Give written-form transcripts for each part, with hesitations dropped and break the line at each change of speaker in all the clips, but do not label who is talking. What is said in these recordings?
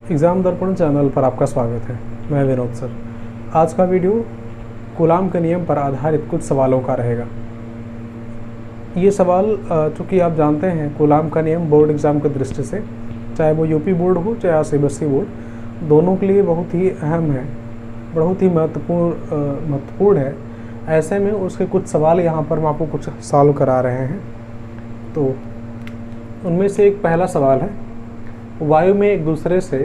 Exam दर्पण channel पर आपका स्वागत है। मैं विनोद सर। आज का वीडियो कूलाम के नियम पर आधारित कुछ सवालों का रहेगा। ये सवाल चूँकि आप जानते हैं कूलाम का नियम बोर्ड एग्ज़ाम की दृष्टि से, चाहे वो यूपी बोर्ड हो चाहे सीबीएसई बोर्ड, दोनों के लिए बहुत ही अहम है, बहुत ही महत्वपूर्ण है। ऐसे में उसके कुछ सवाल यहाँ पर मैं आपको कुछ सॉल्व करा रहे हैं। तो उनमें से एक पहला सवाल है, वायु में एक दूसरे से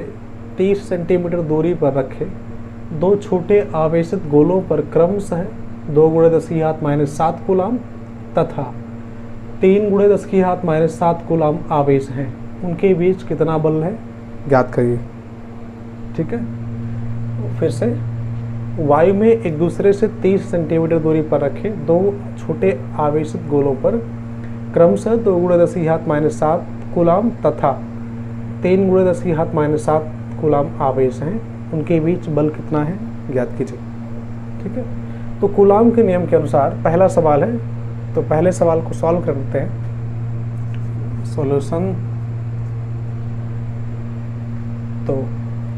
30 सेंटीमीटर दूरी पर रखे दो छोटे आवेशित गोलों पर क्रमशः 2 × 10⁻⁷ कूलाम तथा 3 × 10⁻⁷ कूलाम आवेश हैं। उनके बीच कितना बल है, ज्ञात करिए। ठीक है, फिर से, वायु में एक दूसरे से 30 सेंटीमीटर दूरी पर रखे दो छोटे आवेशित गोलों पर क्रमशः 2 × 10⁻⁷ कूलाम तथा 3 × 10⁻⁷ कूलाम आवेश हैं। उनके बीच बल कितना है, ज्ञात कीजिए। ठीक है, तो कूलाम के नियम के अनुसार पहला सवाल है, तो पहले सवाल को सॉल्व करते हैं। सॉल्यूशन। तो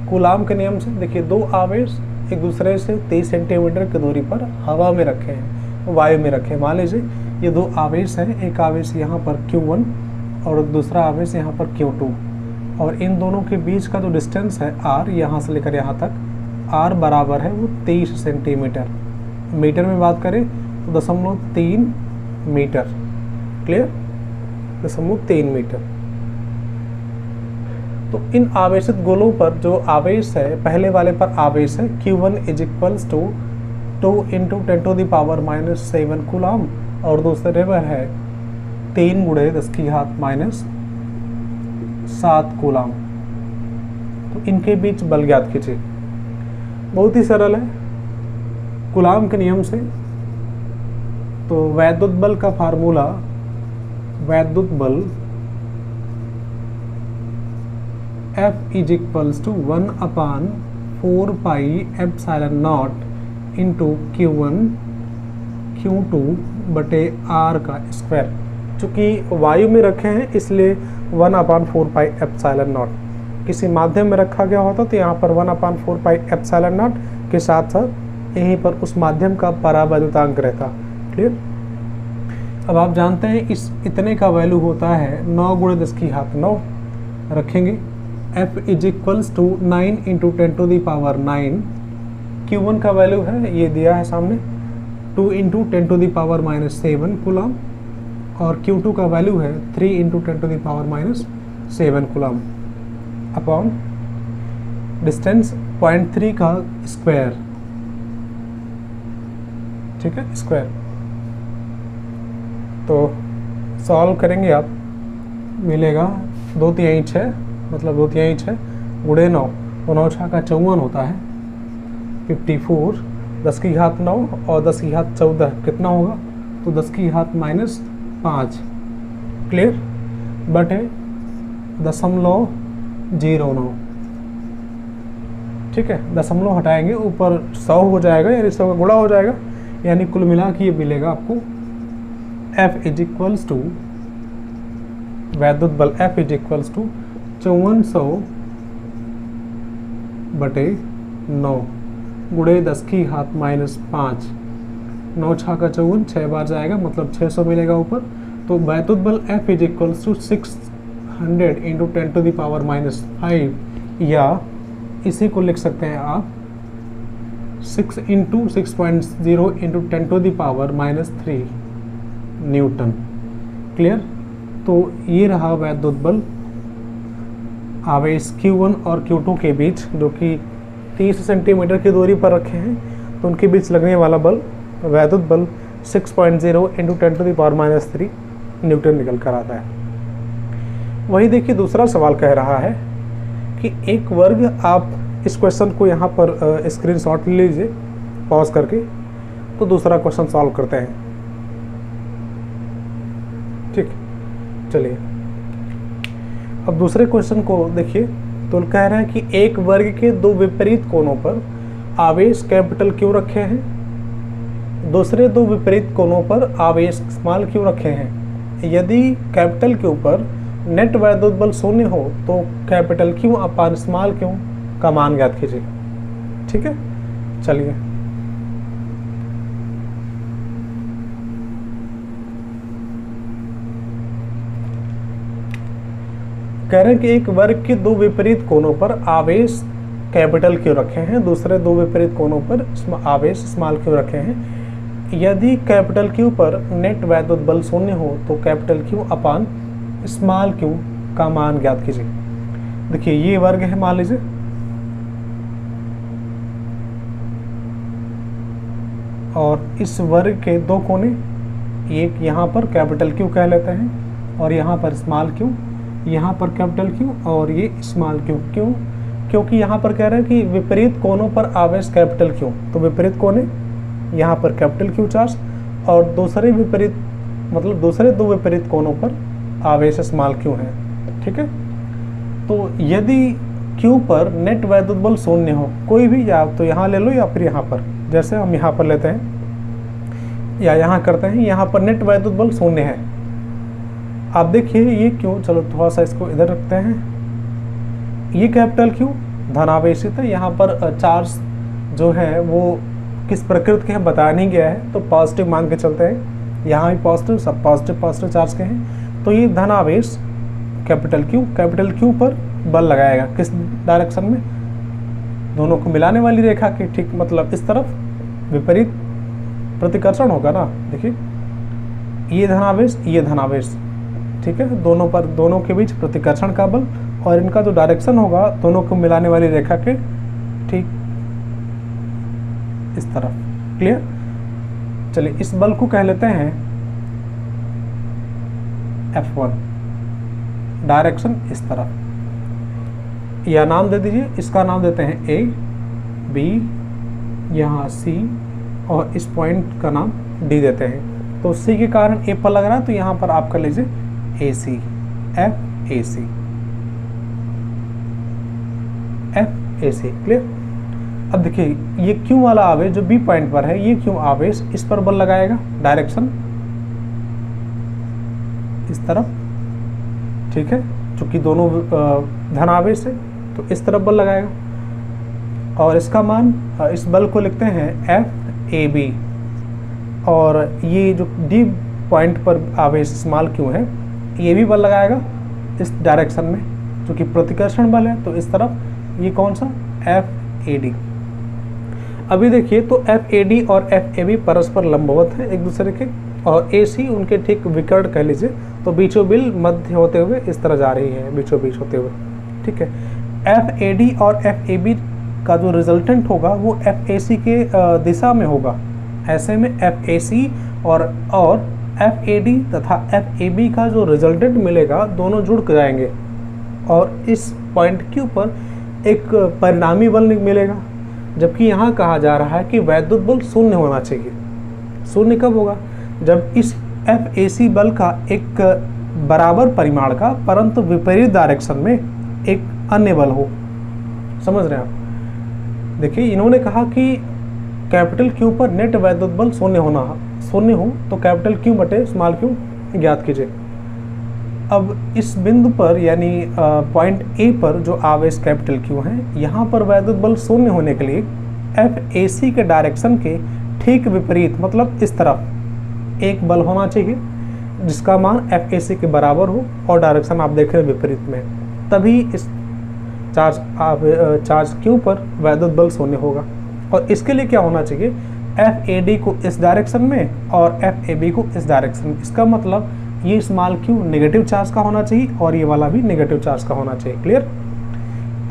कूलाम के नियम से देखिए, दो आवेश एक दूसरे से 30 सेंटीमीटर की दूरी पर हवा में रखे हैं, वायु में रखे हैं। मान लीजिए ये दो आवेश हैं, एक आवेश यहाँ पर Q1 और दूसरा आवेश यहाँ पर Q2, और इन दोनों के बीच का जो डिस्टेंस है R, यहाँ से लेकर यहाँ तक R बराबर है वो 30 सेंटीमीटर। मीटर में बात करें तो 0.3 मीटर। Clear, 0.3 metre. तो इन आवेशित गोलों पर जो आवेश है, पहले वाले पर आवेश है Q1 = 2 × 10⁻⁷ कूलाम और दूसरे पर है 3 × 10⁻⁷ कूलाम। तो इनके बीच बल ज्ञात कीजिए। बहुत ही सरल है कूलाम के नियम से। तो वैद्युत बल का फार्मूला, वैद्युत बल F = 1/4πε0 × Q1 Q2/R का स्क्वायर। चूँकि वायु में रखे हैं इसलिए 1/4πε0। किसी माध्यम में रखा गया होता तो यहाँ पर 1/4πε0 के साथ साथ यहीं पर उस माध्यम का परावैद्युतांक रहता। क्लियर। अब आप जानते हैं इस इतने का वैल्यू होता है 9 × 10⁹ रखेंगे। F = 9 × 10⁹ Q1 का वैल्यू है, ये दिया है सामने, 2 × 10⁻⁷ कूलाम, और Q2 का वैल्यू है 3 × 10⁻⁷ कूलाम अपॉन डिस्टेंस 0.3 का स्क्वायर। ठीक है, स्क्वायर। तो सॉल्व करेंगे आप, मिलेगा 2×6, मतलब 2×6 × 9, तो 9 × 6 = 54 होता है, 54। 10⁻⁹ और 10⁻14 कितना होगा, तो 10⁻⁻5। क्लियर, बटे 0.09। ठीक है, दशमलव हटाएंगे, ऊपर 100 हो जाएगा, यानी 100 का गुणा हो जाएगा, यानी कुल मिला के ये मिलेगा आपको F = वैद्युत बल F = 5400/9 × 10⁻5। 9 × 6 = 54, 6 बार जाएगा, मतलब 600 मिलेगा ऊपर। तो वैद्युत बल F = 600 × 10⁻⁵, या इसी को लिख सकते हैं आप 6 × 6.0 × 10⁻³ न्यूटन। क्लियर। तो ये रहा वैद्युत बल आवेश Q1 और Q2 के बीच, जो कि 30 सेंटीमीटर की दूरी पर रखे हैं, तो उनके बीच लगने वाला बल, वैद्युत बल 6.0 × 10⁻³ न्यूटन निकल कर आता है। वही देखिए दूसरा सवाल कह रहा है कि एक वर्ग, आप इस क्वेश्चन को यहाँ पर स्क्रीनशॉट ले लीजिए पॉज करके, तो दूसरा क्वेश्चन सॉल्व करते हैं। ठीक, चलिए अब दूसरे क्वेश्चन को देखिए। तो कह रहे हैं कि एक वर्ग के दो विपरीत कोणों पर आवेश Q रखे हैं, दूसरे दो विपरीत कोणों पर आवेश q रखे हैं। यदि Q पर नेट वैद्युत बल शून्य हो तो कैपिटल क्यू अपान स्मॉल क्यू का मान ज्ञात कीजिए। ठीक है, चलिए कह रहे हैं कि एक वर्ग के दो विपरीत कोणों पर आवेश कैपिटल क्यू रखे हैं, दूसरे दो विपरीत कोणों पर आवेश स्मॉल क्यू रखे हैं। यदि कैपिटल क्यू पर नेट वैद्युत बल शून्य हो तो कैपिटल क्यू अपान स्मॉल क्यू का मान ज्ञात कीजिए। देखिए ये वर्ग है मान लीजिए, और इस वर्ग के दो कोने, एक यहाँ पर कैपिटल क्यू कह लेते हैं और यहाँ पर स्मॉल क्यू, यहाँ पर कैपिटल क्यू और ये स्मॉल क्यू। क्यों? क्योंकि यहाँ पर कह रहे हैं कि विपरीत कोनों पर आवेश कैपिटल क्यू, तो विपरीत कोने यहाँ पर कैपिटल क्यू चार्ज और दूसरे विपरीत मतलब दूसरे दो विपरीत कोनों पर आवेश स्मॉल क्यू है। ठीक है, तो यदि क्यू पर नेट वैद्युत बल शून्य हो, कोई भी, या तो यहाँ ले लो या फिर यहाँ पर, जैसे हम यहाँ पर लेते हैं या यहाँ करते हैं, यहाँ पर नेट वैद्युत बल शून्य है। आप देखिए ये क्यू, चलो थोड़ा सा इसको इधर रखते हैं, ये कैपिटल क्यू धनावेशित है, यहाँ पर चार्ज जो है वो किस प्रकृति के हैं बताया नहीं गया है, तो पॉजिटिव मान के चलते हैं, यहाँ भी पॉजिटिव, सब पॉजिटिव चार्ज के हैं। तो ये धनावेश कैपिटल क्यू पर बल लगाएगा किस डायरेक्शन में, दोनों को मिलाने वाली रेखा के ठीक मतलब इस तरफ विपरीत प्रतिकर्षण होगा ना। देखिए ये धनावेश, ठीक है, दोनों पर, दोनों के बीच प्रतिकर्षण का बल और इनका जो डायरेक्शन होगा दोनों को मिलाने वाली रेखा के ठीक इस तरफ। क्लियर? चलिए इस बल को कह लेते हैं F1, डायरेक्शन इस तरफ, या नाम दे दीजिए, इसका नाम देते हैं A, B, यहाँ C और इस पॉइंट का नाम D देते हैं। तो C के कारण A पर लग रहा है, तो यहाँ पर आप कर लीजिए AC, FAC। क्लियर? अब देखिए ये क्यू वाला आवेश जो बी पॉइंट पर है, ये क्यू आवेश इस पर बल लगाएगा, डायरेक्शन इस तरफ। ठीक है, चूंकि दोनों धन आवेश है तो इस तरफ बल लगाएगा और इसका मान, इस बल को लिखते हैं FAB, और ये जो डी पॉइंट पर आवेश स्मॉल क्यू है ये भी बल लगाएगा इस डायरेक्शन में, क्योंकि प्रतिकर्षण बल है, तो इस तरफ ये कौन सा FAD। अभी देखिए तो FAD और FAB परस्पर लंबवत है एक दूसरे के, और AC उनके ठीक विकर्ण कह लीजिए, तो बीचों बिल मध्य होते हुए इस तरह जा रही है, बीचों बीच होते हुए। ठीक है, FAD और FAB का जो रिजल्टेंट होगा वो FAC के दिशा में होगा। ऐसे में FAC और FAD तथा FAB का जो रिजल्टेंट मिलेगा दोनों जुड़ जाएंगे और इस पॉइंट Q पर एक परिणामी बल मिलेगा, जबकि यहाँ कहा जा रहा है कि वैद्युत बल शून्य होना चाहिए। शून्य कब होगा? जब इस FAC बल का एक बराबर परिमाण का परंतु विपरीत डायरेक्शन में एक अन्य बल हो। समझ रहे हैं आप? देखिए इन्होंने कहा कि कैपिटल Q पर नेट वैद्युत बल शून्य हो तो कैपिटल Q बटे स्मॉल q ज्ञात कीजिए। अब इस बिंदु पर यानी पॉइंट A पर जो आवेश कैपिटल Q है, यहाँ पर वैद्युत बल शून्य होने के लिए FAC के डायरेक्शन के ठीक विपरीत मतलब इस तरफ एक बल होना चाहिए जिसका मान FAC के बराबर हो और डायरेक्शन आप देख रहे हैं विपरीत में, तभी इस चार्ज Q पर वैद्युत बल शून्य होगा। और इसके लिए क्या होना चाहिए? FAD को इस डायरेक्शन में और FAB को इस डायरेक्शन में। इसका मतलब ये स्मॉल q नेगेटिव चार्ज का होना चाहिए और ये वाला भी नेगेटिव चार्ज का होना चाहिए। क्लियर?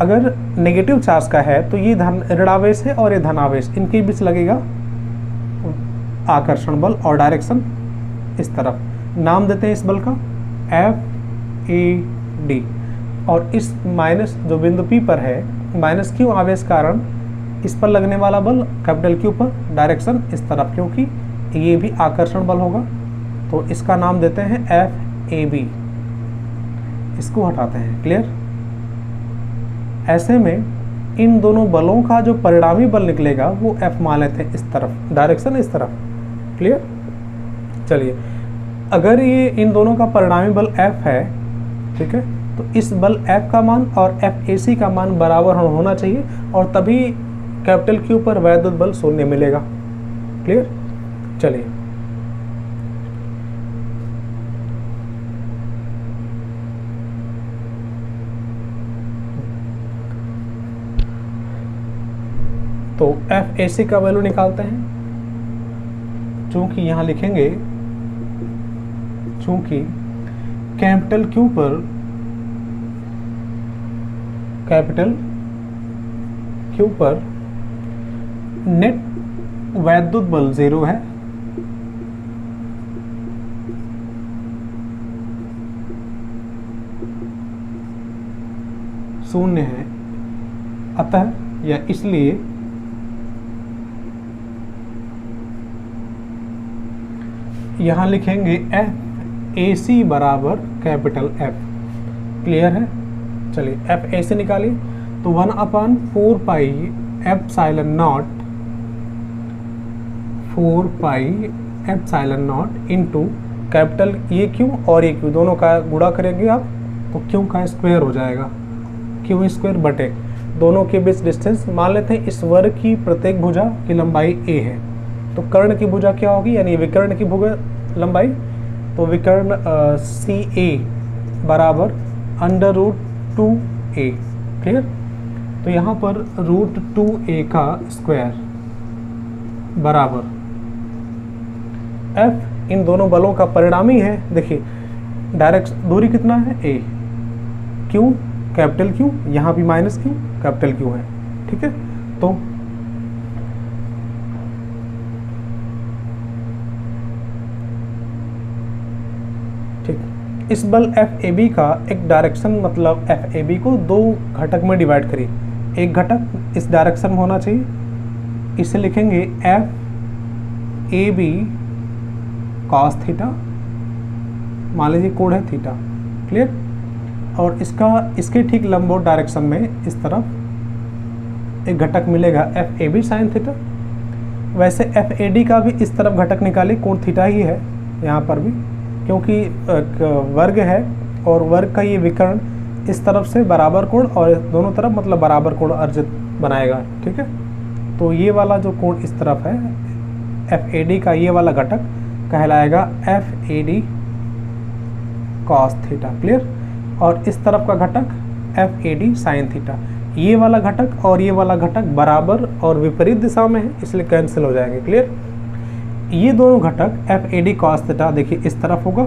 अगर नेगेटिव चार्ज का है तो ये ऋणावेश है और ये धनावेश, इनके बीच लगेगा आकर्षण बल और डायरेक्शन इस तरफ। नाम देते हैं इस बल का FAD, और इस माइनस जो बिंदु P पर है, माइनस Q आवेश कारण इस पर लगने वाला बल कैपिटल Q पर डायरेक्शन इस तरफ, क्योंकि ये भी आकर्षण बल होगा, तो इसका नाम देते हैं FAB। इसको हटाते हैं। क्लियर? ऐसे में इन दोनों बलों का जो परिणामी बल निकलेगा वो F मान लेते हैं इस तरफ, डायरेक्शन इस तरफ। क्लियर? चलिए, अगर ये इन दोनों का परिणामी बल F है, ठीक है। तो इस बल F का मान और FAC का मान बराबर होना चाहिए और तभी कैपिटल Q पर वैद्युत बल शून्य मिलेगा। क्लियर? चलिए तो FAC का वैल्यू निकालते हैं। चूंकि यहाँ लिखेंगे, चूंकि कैपिटल Q पर नेट वैद्युत बल 0 है, शून्य है, अतः या इसलिए यहां लिखेंगे FAC बराबर कैपिटल F। क्लियर है? चलिए FAC निकालिए। तो 1/4 पाई एप्सिलॉन नॉट इंटू कैपिटल ये Q और ये Q दोनों का गुणा करेंगे आप तो Q का स्क्वायर हो जाएगा, Q स्क्वायर बटे दोनों के बीच डिस्टेंस। मान लेते हैं इस वर्ग की प्रत्येक भुजा की लंबाई a है, तो कर्ण की भुजा क्या होगी, यानी विकर्ण की भुजा लंबाई, तो विकर्ण CA बराबर √2a। क्लियर? तो यहाँ पर √2a का स्क्वायर बराबर F इन दोनों बलों का परिणामी है। देखिए डायरेक्ट दूरी कितना है a, Q कैपिटल Q, यहाँ भी माइनस Q कैपिटल Q है। ठीक है, तो ठीक इस बल FAB का एक डायरेक्शन, मतलब FAB को दो घटक में डिवाइड करिए। एक घटक इस डायरेक्शन में होना चाहिए, इसे लिखेंगे FAB cos थीटा, मान लीजिए कोण है थीटा। क्लियर? और इसके ठीक लंबवत डायरेक्शन में इस तरफ एक घटक मिलेगा FAB sin थीटा। वैसे FAD का भी इस तरफ घटक निकाले, कोण थीटा ही है यहाँ पर भी, क्योंकि वर्ग है और वर्ग का ये विकर्ण इस तरफ से बराबर कोण और दोनों तरफ मतलब बराबर कोण अर्जित बनाएगा। ठीक है, तो ये वाला जो कोण इस तरफ है FAD का, ये वाला घटक कहलाएगा FAD cos थीटा। क्लियर? और इस तरफ का घटक FAD sin थीटा। ये वाला घटक और ये वाला घटक बराबर और विपरीत दिशा में है, इसलिए कैंसिल हो जाएंगे। क्लियर? ये दोनों घटक FAD cos थीटा देखिए इस तरफ होगा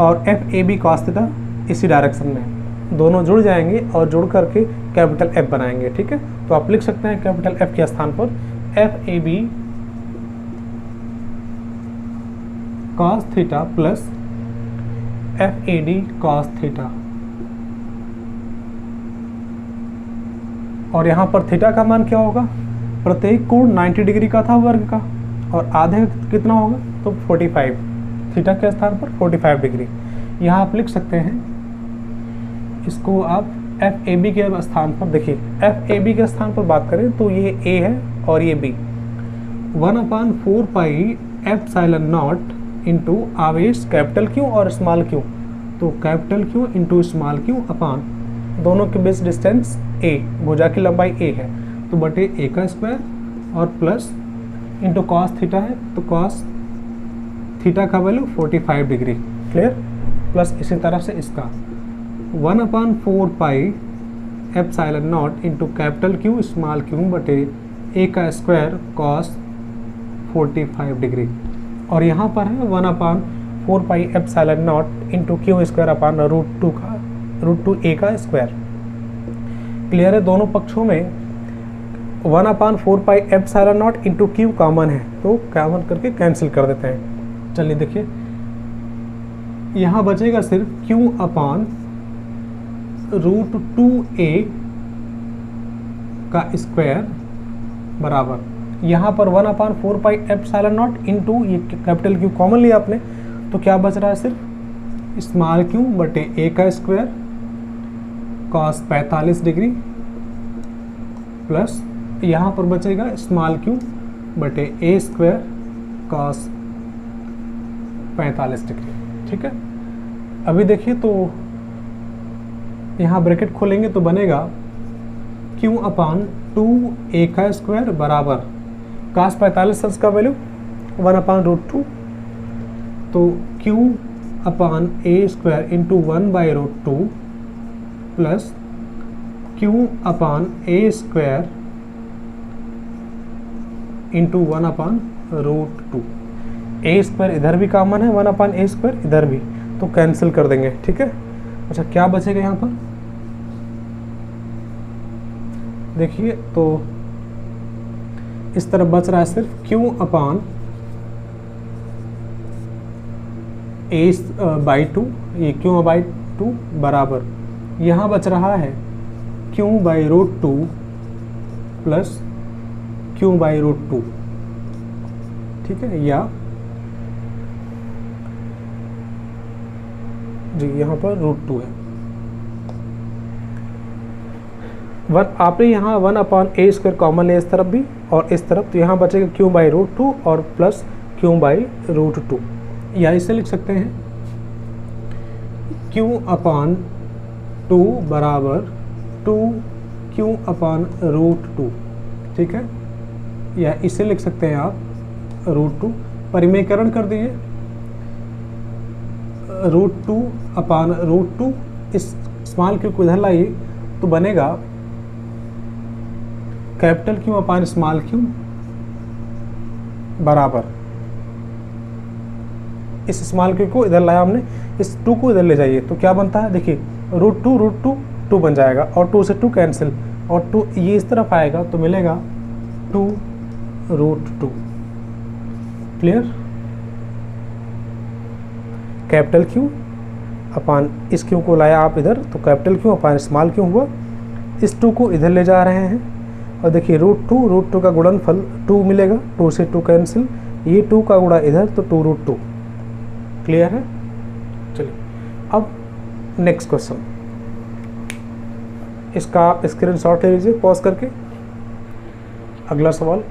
और FAB cos थीटा इसी डायरेक्शन में, दोनों जुड़ जाएंगे और जुड़ करके कैपिटल F बनाएंगे। ठीक है, तो आप लिख सकते हैं कैपिटल F के स्थान पर FAB cos theta plus FAD cos theta. और यहाँ पर थीटा का मान क्या होगा, प्रत्येक कोण 90 डिग्री का था वर्ग का, और आधे कितना होगा, तो 45, थीटा के स्थान पर 45 डिग्री। यहाँ आप लिख सकते हैं इसको आप FAB के स्थान पर, देखिए FAB के स्थान पर बात करें तो ये A है और ये B। 1/4 पाई एप्सिलॉन नॉट इंटू आवेश कैपिटल Q और स्मॉल q, तो capital Q into small q अपान दोनों के बीच डिस्टेंस A, भुजा की लंबाई A है, तो बटे A का स्क्वायर और प्लस इंटू कॉस थीटा है, तो कॉस थीटा का वैल्यू 45 डिग्री। क्लियर? प्लस इसी तरह से इसका 1/4 पाई epsilon naught into capital Q small q बटे A का स्क्वायर कॉस 45 डिग्री। और यहाँ पर है 1/4 पाई epsilon naught into Q square upon √2a का स्क्वायर। क्लियर है? दोनों पक्षों में 1/4 पाई epsilon naught into Q common है, तो कॉमन करके कैंसिल कर देते हैं। चलिए देखिए यहाँ बचेगा सिर्फ Q अपान √2a का स्क्वायर बराबर, यहाँ पर 1/4 पाई एप्सिलॉन नॉट इंटू ये कैपिटल Q कॉमन लिया आपने, तो क्या बच रहा है, सिर्फ स्मॉल q बटे A का स्क्वायर कॉस 45 डिग्री प्लस यहाँ पर बचेगा स्मॉल q बटे A स्क्वायर कॉस 45 डिग्री। ठीक है, अभी देखिए तो यहाँ ब्रैकेट खोलेंगे तो बनेगा Q अपान 2a का स्क्वायर बराबर cos 45 का वैल्यू 1/√2, तो Q upon a square into 1/√2 plus Q upon a square into 1/√2। a square इधर भी कॉमन है, 1/a स्क्वायर इधर भी, तो कैंसिल कर देंगे, ठीक है। अच्छा, क्या बचेगा यहाँ पर देखिए, तो इस तरफ बच रहा है सिर्फ Q अपान a/2, ये Q/2 बराबर यहाँ बच रहा है Q/√2 प्लस Q/√2, ठीक है, या जी यहाँ पर √2 है। आपने यहाँ 1/a स्क्वायर कॉमन है इस तरफ भी और इस तरफ, तो यहाँ बचेगा Q/√2 और प्लस Q/√2, या इसे लिख सकते हैं Q/2 बराबर 2Q/√2, ठीक है, या इसे लिख सकते हैं आप √2। परिमेयकरण कर दीजिए, √2/√2, इस स्मॉल क्यू को इधर लाइए तो बनेगा कैपिटल Q अपान स्मॉल क्यू बराबर, इस स्मॉल क्यू को इधर लाया हमने, इस 2 को इधर ले जाइए तो क्या बनता है देखिए, √2 बन जाएगा और 2 से 2 कैंसिल, और 2 ये इस तरफ आएगा तो मिलेगा 2√2। क्लियर। कैपिटल Q अपान इस Q को लाया आप इधर तो कैपिटल Q अपान स्मॉल Q हुआ, इस 2 को इधर ले जा रहे हैं और देखिए √2 का गुणनफल 2 मिलेगा, 2 से 2 कैंसिल, ये 2 का गुणा इधर तो 2√2। क्लियर है। चलिए अब नेक्स्ट क्वेश्चन, इसका आप स्क्रीनशॉट ले लीजिए पॉज करके। अगला सवाल,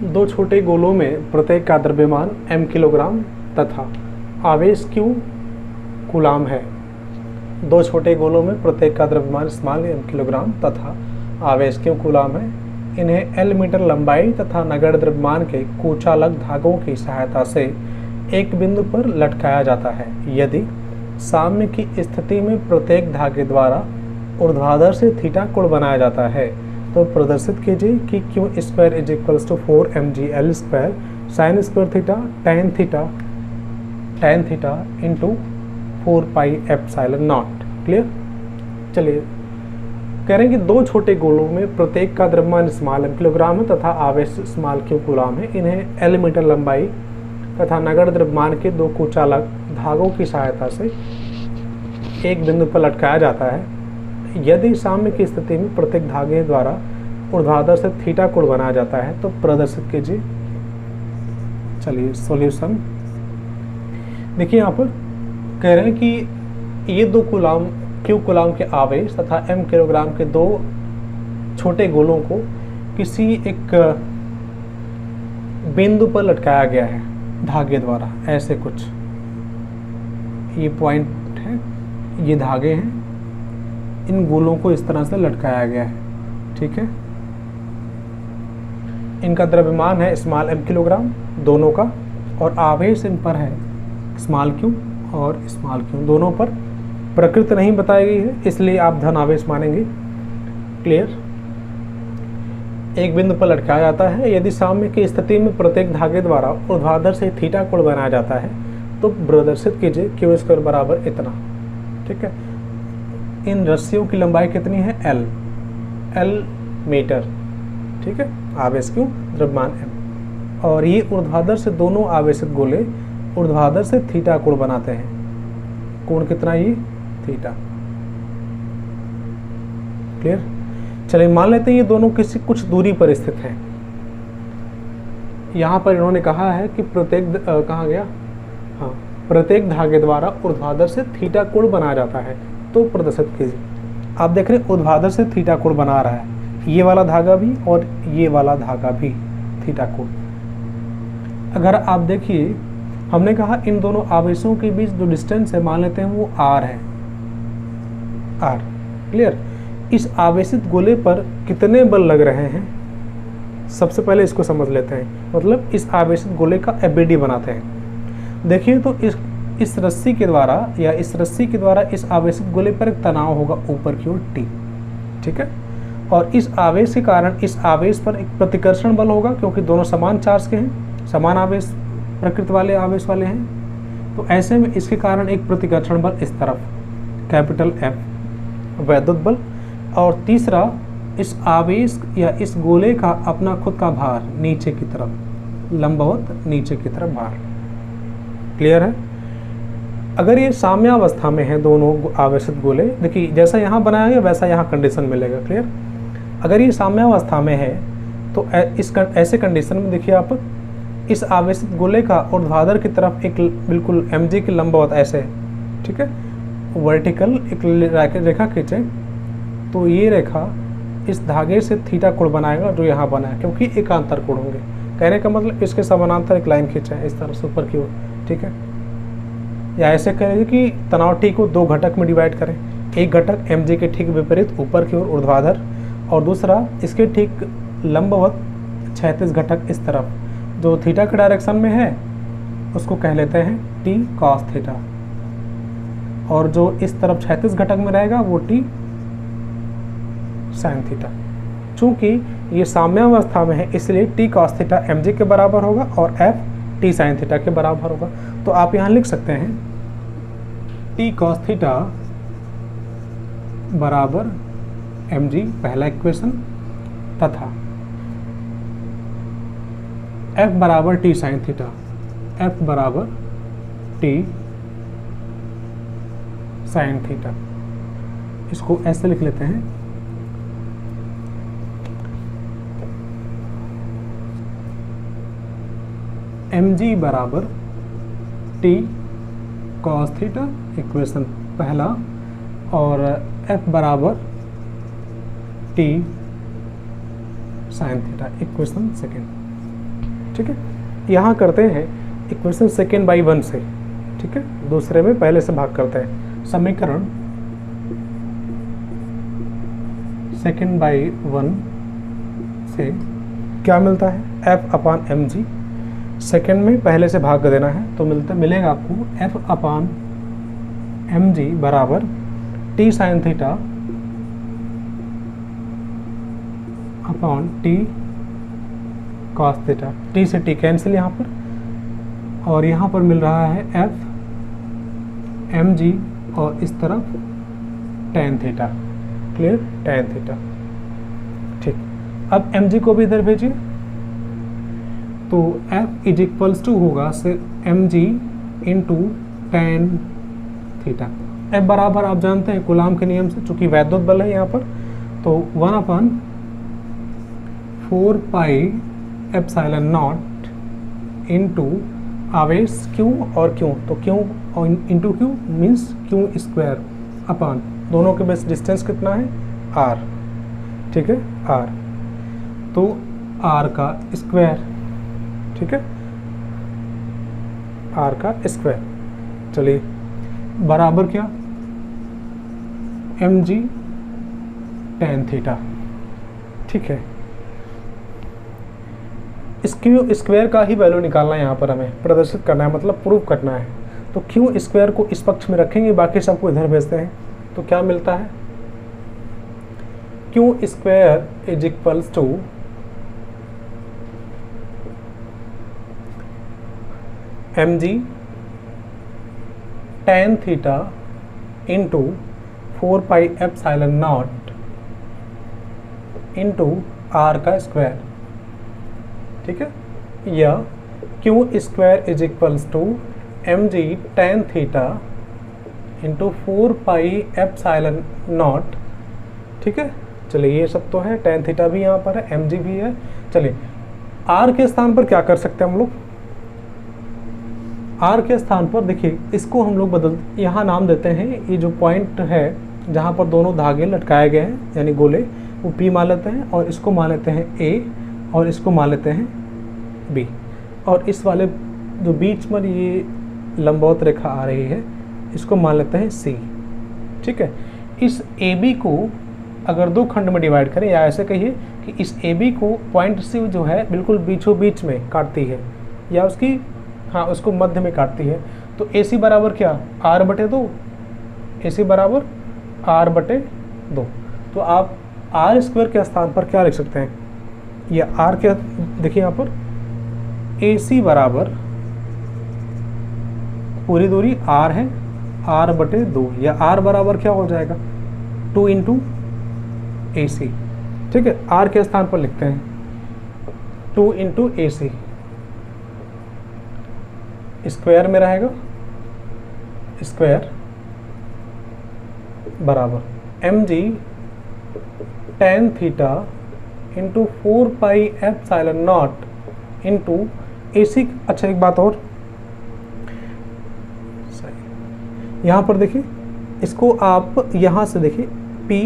दो छोटे गोलों में प्रत्येक का द्रव्यमान m किलोग्राम तथा आवेश Q कूलाम है। दो छोटे गोलों में प्रत्येक का द्रव्यमान स्मॉल m किलोग्राम तथा आवेश Q कूलाम है। इन्हें L मीटर लंबाई तथा नगण्य द्रव्यमान के कुचालक धागों की सहायता से एक बिंदु पर लटकाया जाता है। यदि साम्य की स्थिति में प्रत्येक धागे द्वारा ऊर्ध्वाधर से थीटा कोण बनाया जाता है तो प्रदर्शित कीजिए कि Q square is equals to 4mgL square sine square theta tan theta into 4πε0। Clear. चलिए कह रहे हैं कि दो छोटे गोलों में प्रत्येक का द्रव्यमान स्मॉल m किलोग्राम है तथा आवेश स्मॉल q कूलाम है। इन्हें L मीटर लंबाई तथा नगण्य द्रव्यमान के दो कुचालक धागों की सहायता से एक बिंदु पर लटकाया जाता है। यदि साम्य की स्थिति में प्रत्येक धागे द्वारा ऊर्ध्वाधर से थीटा कोण बनाया जाता है तो प्रदर्शित कीजिए। चलिए सॉल्यूशन देखिए, यहाँ पर कह रहे हैं कि ये दो कूलाम Q कूलाम के आवेश तथा m किलोग्राम के दो छोटे गोलों को किसी एक बिंदु पर लटकाया गया है धागे द्वारा। ऐसे कुछ ये पॉइंट है, ये धागे हैं, इन गोलों को इस तरह से लटकाया गया है। ठीक है, इनका द्रव्यमान है स्मॉल m किलोग्राम दोनों का और आवेश इन पर है स्मॉल q और स्मॉल q दोनों पर। प्रकृति नहीं बताई गई है इसलिए आप धन आवेश मानेंगे। क्लियर। एक बिंदु पर लटकाया जाता है। यदि साम्य की स्थिति में प्रत्येक धागे द्वारा ऊर्ध्वाधर से थीटा कोण बनाया जाता है तो प्रदर्शित कीजिए Q स्क्वायर बराबर इतना। ठीक है, इन रस्सियों की लंबाई कितनी है L मीटर। ठीक है, आवेश Q द्रव्यमान m, और ये ऊर्ध्वाधर से दोनों आवेशित गोले ऊर्ध्वाधर से थीटा कोण बनाते हैं। कोण कितना, ये थीटा। क्लियर। चलिए मान लेते हैं ये दोनों किसी कुछ दूरी पर स्थित हैं। यहाँ पर इन्होंने कहा है कि प्रत्येक कहाँ गया, हाँ, प्रत्येक धागे द्वारा ऊर्ध्वाधर से थीटा कोण बनाया जाता है तो प्रदर्शित कीजिए। आप देख रहे हैं ऊर्ध्वाधर से थीटा कोण बना रहा है, ये वाला धागा भी और ये वाला धागा भी थीटा कोण। अगर आप देखिए हमने कहा इन दोनों आवेशों के बीच जो डिस्टेंस है मान लेते हैं वो r है। R। क्लियर। इस आवेशित गोले पर कितने बल लग रहे हैं, सबसे पहले इसको समझ लेते हैं। मतलब इस आवेशित गोले का एबीडी बनाते हैं। देखिए तो इस रस्सी के द्वारा या इस रस्सी के द्वारा इस आवेशित गोले पर एक तनाव होगा ऊपर की ओर T, ठीक है। और इस आवेश के कारण इस आवेश पर एक प्रतिकर्षण बल होगा, क्योंकि दोनों समान चार्ज के हैं, समान आवेश प्रकृति वाले आवेश वाले हैं। तो ऐसे में इसके कारण एक प्रतिकर्षण बल इस तरफ कैपिटल F वैद्युत बल। और तीसरा, इस आवेश या इस गोले का अपना खुद का भार नीचे की तरफ, लंबवत नीचे की तरफ भार। क्लियर है। अगर ये साम्यावस्था में है दोनों आवेशित गोले, देखिए जैसा यहाँ बनाया गया वैसा यहाँ कंडीशन मिलेगा। क्लियर। अगर ये साम्यावस्था में है तो ऐसे कंडीशन में देखिए आप इस आवेशित गोले का ऊर्ध्वाधर की तरफ एक बिल्कुल mg की लंबवत ऐसे, ठीक है, वर्टिकल एक रेखा खींचे तो ये रेखा इस धागे से थीटा कोण बनाएगा जो यहाँ बना है, क्योंकि एकांतर कोण होंगे। कहने का मतलब इसके समानांतर एक लाइन खींचे इस तरह से ऊपर की ओर, ठीक है। या ऐसे करेंगे कि तनाव T को दो घटक में डिवाइड करें, एक घटक mg के ठीक विपरीत ऊपर की ओर ऊर्ध्वाधर, और दूसरा इसके ठीक लंबवत क्षैतिज घटक इस तरफ जो थीटा के डायरेक्शन में है उसको कह लेते हैं T cos थीटा, और जो इस तरफ क्षैतिज घटक में रहेगा वो T sin थीटा। चूंकि ये साम्यावस्था में है इसलिए T cos थीटा mg के बराबर होगा और F T sin थीटा के बराबर होगा। तो आप यहाँ लिख सकते हैं T cos थीटा बराबर mg पहला इक्वेशन, तथा F बराबर T sin थीटा, F बराबर T sin थीटा। इसको ऐसे लिख लेते हैं mg बराबर T cos थीटा इक्वेशन पहला, और F बराबर T sin theta equation second. ठीक है। यहाँ करते हैं इक्वेशन सेकेंड बाई 1 से, ठीक है, दूसरे में पहले से भाग करते हैं। समीकरण सेकेंड बाई 1 से क्या मिलता है, F अपान mg, सेकेंड में पहले से भाग देना है तो मिलेगा आपको F अपान mg बराबर T sin theta upon T cos theta. T से T कैंसिल यहाँ पर, और यहाँ पर मिल रहा है F mg और इस तरफ tan theta. Clear, tan theta. ठीक, अब mg को भी इधर भेजिए तो F इज इक्वल्स टू होगा से mg into tan theta. F बराबर आप जानते हैं कूलाम के नियम से, चूंकि वैद्युत बल है यहाँ पर, तो 1 अपन 4 पाई एप्सिलॉन नॉट इंटू आवेश Q और Q, तो Q और into Q means Q square upon दोनों के बीच डिस्टेंस कितना है R, ठीक है, R, तो R का स्क्वायर, ठीक है, R का स्क्वायर। चलिए बराबर क्या, mg tan थीटा। ठीक है, इसकी स्क्वायर का ही वैल्यू निकालना है, यहाँ पर हमें प्रदर्शित करना है, मतलब प्रूव करना है। तो Q स्क्वायर को इस पक्ष में रखेंगे, बाकी सबको इधर भेजते हैं, तो क्या मिलता है, Q square is equals to mg tan theta into 4 pi epsilon naught into R का स्क्वायर। ठीक है, या Q square is equals to mg tan theta into 4 pi epsilon naught. ठीक है, चलिए ये सब तो है, tan थीटा भी यहाँ पर है, mg भी है। चलिए R के स्थान पर क्या कर सकते हैं हम लोग, R के स्थान पर देखिए इसको हम लोग यहाँ नाम देते हैं, ये जो पॉइंट है जहाँ पर दोनों धागे लटकाए गए हैं यानी गोले, वो P मान लेते हैं, और इसको मान लेते हैं A और इसको मान लेते हैं B, और इस वाले जो बीच में ये लंबवत रेखा आ रही है इसको मान लेते हैं C। ठीक है, इस ए बी को अगर दो खंड में डिवाइड करें, या ऐसे कहिए कि इस ए बी को पॉइंट सी जो है बिल्कुल बीचों बीच में काटती है, या उसकी उसको मध्य में काटती है, तो ए सी बराबर क्या, आर बटे दो, ए सी बराबर आर बटे दो। तो आप आर स्क्वायर के स्थान पर क्या लिख सकते हैं, ये आर क्या, देखिए यहाँ पर ए सी बराबर पूरी दूरी आर है, आर बटे दो, या आर बराबर क्या हो जाएगा 2 इंटू ए सी। ठीक है, आर के स्थान पर लिखते हैं 2 इंटू ए सी, स्क्वायर में रहेगा, स्क्वायर बराबर M ji tan theta into 4 pi epsilon naught into A C. अच्छा एक बात और, यहाँ पर देखिए, इसको आप यहाँ से देखिए पी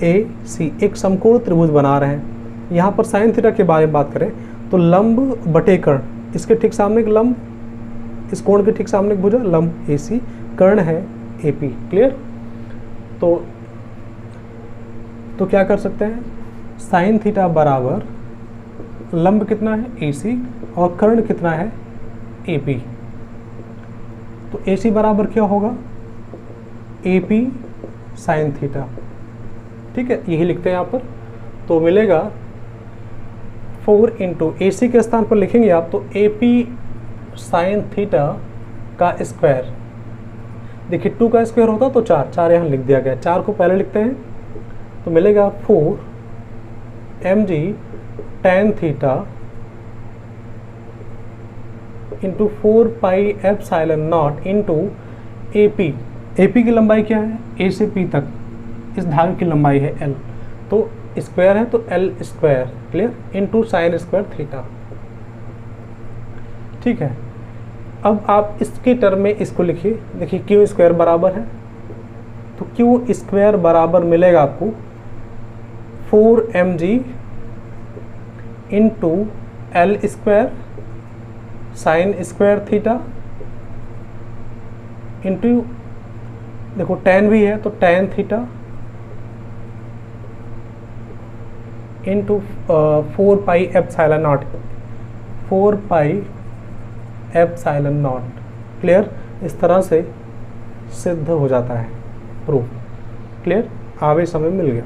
ए सी एक समकोण त्रिभुज बना रहे हैं। यहाँ पर साइन थीटा के बारे में बात करें तो लंब बटे कर्ण, इसके ठीक सामने एक लंब, इस कोण के ठीक सामने एक भुजा, लंब ए सी, कर्ण है ए पी। क्लियर? तो क्या कर सकते हैं, साइन थीटा बराबर लंब कितना है ए सी और कर्ण कितना है ए पी। तो ए सी बराबर क्या होगा, ए पी साइन थीटा। ठीक है, यही लिखते हैं यहाँ पर। तो मिलेगा 4 इंटू ए सी के स्थान पर लिखेंगे आप तो ए पी साइन थीटा का स्क्वायर, देखिए 2 का स्क्वायर होता तो 4, 4 यहाँ लिख दिया गया, 4 को पहले लिखते हैं तो मिलेगा 4 m ji tan theta into 4 pi epsilon naught into A P. A P की लंबाई क्या है, ए से पी तक इस धागे की लंबाई है एल, तो स्क्वायर है तो L square, clear, into sine square theta. ठीक है, अब आप इसके टर्म में इसको लिखिए, देखिए क्यू स्क्वायर बराबर है, तो क्यू स्क्वायर बराबर मिलेगा आपको 4 m g into L square sine square theta into, देखो tan भी है तो tan theta into 4 pi epsilon naught, 4 pi epsilon naught. Clear? इस तरह से सिद्ध हो जाता है प्रूफ। क्लियर? आगे समय मिल गया।